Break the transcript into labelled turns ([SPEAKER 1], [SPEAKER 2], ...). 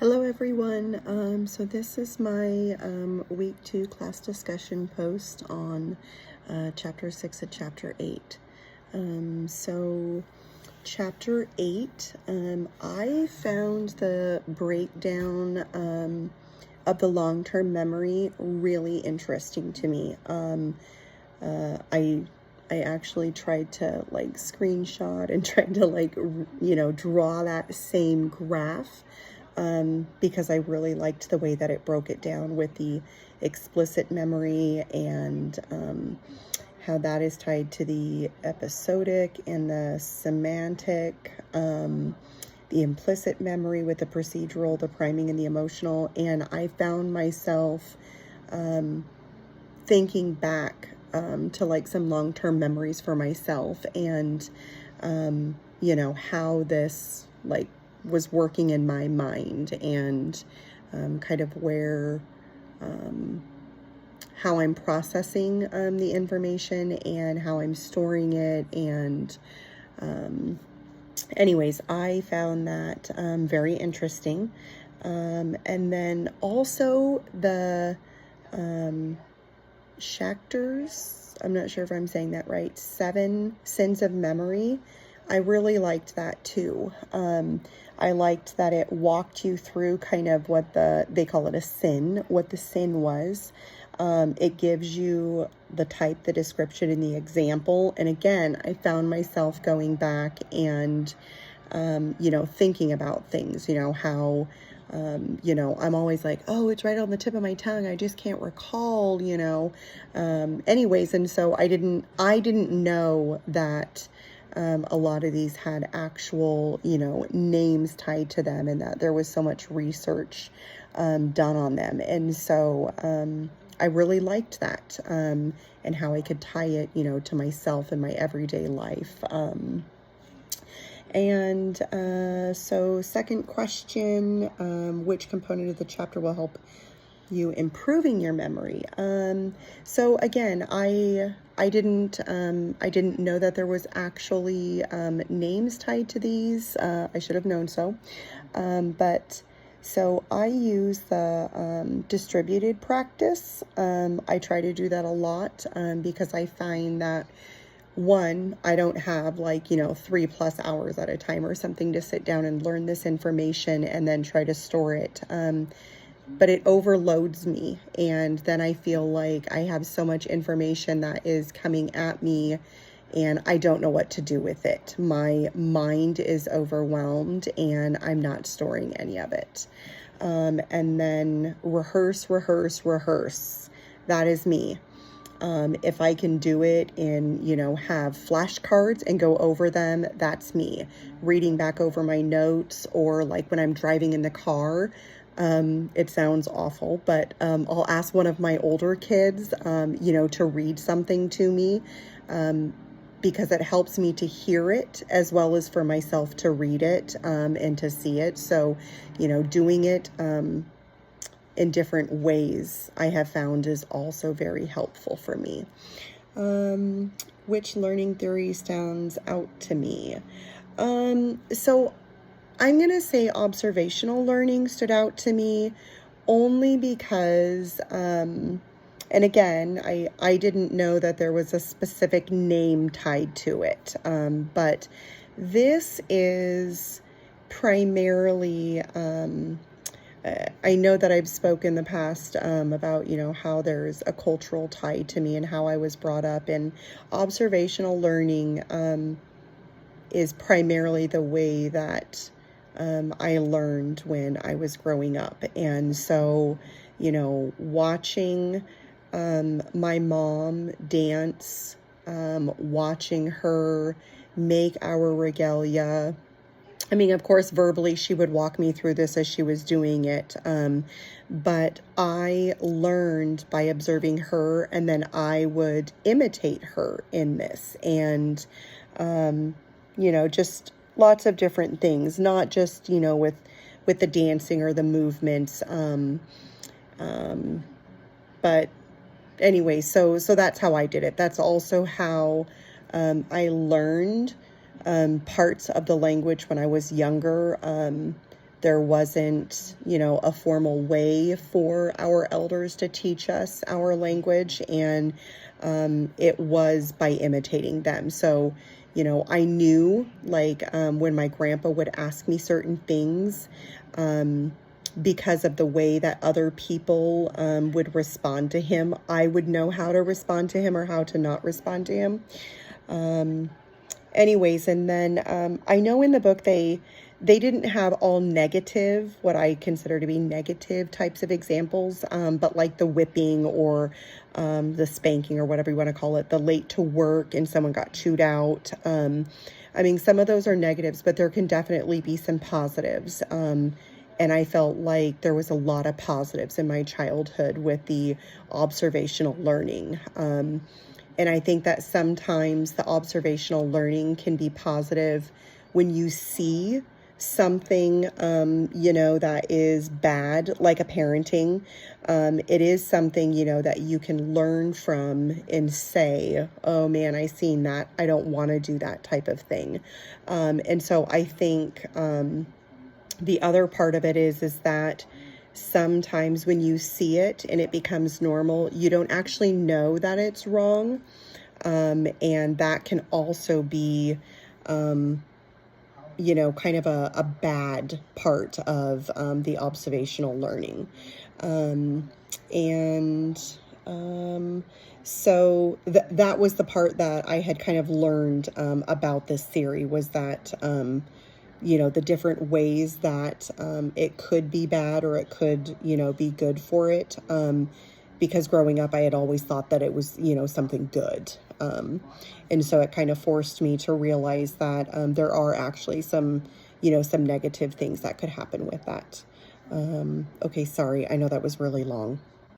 [SPEAKER 1] Hello everyone. So this is my week 2 class discussion post on chapter 6 and chapter 8. So chapter 8, I found the breakdown of the long-term memory really interesting to me. I actually tried to screenshot and tried to draw that same graph because I really liked the way that it broke it down with the explicit memory and how that is tied to the episodic and the semantic, the implicit memory with the procedural, the priming, and the emotional. And I found myself thinking back to some long-term memories for myself and how this was working in my mind and kind of where how I'm processing the information and how I'm storing it. And anyways, I found that very interesting. And then also the Schachter's, I'm not sure if I'm saying that right, 7 Sins of Memory. I really liked that too. I liked that it walked you through kind of what they call it a sin, what the sin was. It gives you the type, the description, and the example. And again, I found myself going back and, thinking about things, how, I'm always like, oh, it's right on the tip of my tongue. I just can't recall, anyways. And so I didn't know that a lot of these had actual, names tied to them, and that there was so much research done on them. And so I really liked that and how I could tie it, to myself and my everyday life. So second question, which component of the chapter will help you improving your memory? So again, I didn't know that there was actually names tied to these. I should have known so. But so I use the distributed practice. I try to do that a lot because I find that one, I don't have 3+ hours at a time or something to sit down and learn this information and then try to store it. But it overloads me, and then I feel like I have so much information that is coming at me and I don't know what to do with it. My mind is overwhelmed and I'm not storing any of it. And then rehearse. That is me. If I can do it and, have flashcards and go over them, that's me. Reading back over my notes, or when I'm driving in the car, it sounds awful, but I'll ask one of my older kids, to read something to me because it helps me to hear it as well as for myself to read it and to see it. So, doing it in different ways I have found is also very helpful for me. Which learning theory stands out to me? So I'm going to say observational learning stood out to me only because, and again, I didn't know that there was a specific name tied to it. But this is primarily, I know that I've spoken in the past about, how there's a cultural tie to me and how I was brought up, and observational learning is primarily the way that I learned when I was growing up. And so, watching my mom dance, watching her make our regalia. I mean, of course, verbally, she would walk me through this as she was doing it. But I learned by observing her, and then I would imitate her in this. And, just lots of different things, not just, with the dancing or the movements. But anyway, so that's how I did it. That's also how I learned parts of the language when I was younger. There wasn't, a formal way for our elders to teach us our language, and it was by imitating them. So, I knew, like, when my grandpa would ask me certain things, because of the way that other people would respond to him, I would know how to respond to him or how to not respond to him. Anyways, and then I know in the book they didn't have all negative, what I consider to be negative types of examples, but like the whipping or the spanking or whatever you want to call it, the late to work and someone got chewed out. I mean, some of those are negatives, but there can definitely be some positives. And I felt like there was a lot of positives in my childhood with the observational learning. And I think that sometimes the observational learning can be positive when you see something, that is bad, like a parenting. It is something, that you can learn from and say, oh man, I seen that. I don't want to do that type of thing. And so I think the other part of it is that sometimes when you see it and it becomes normal, you don't actually know that it's wrong. And that can also be, kind of a bad part of the observational learning. So that was the part that I had kind of learned about this theory, was that the different ways that it could be bad or it could, be good for it. Because growing up, I had always thought that it was, something good. And so it kind of forced me to realize that there are actually some negative things that could happen with that. Okay, sorry. I know that was really long.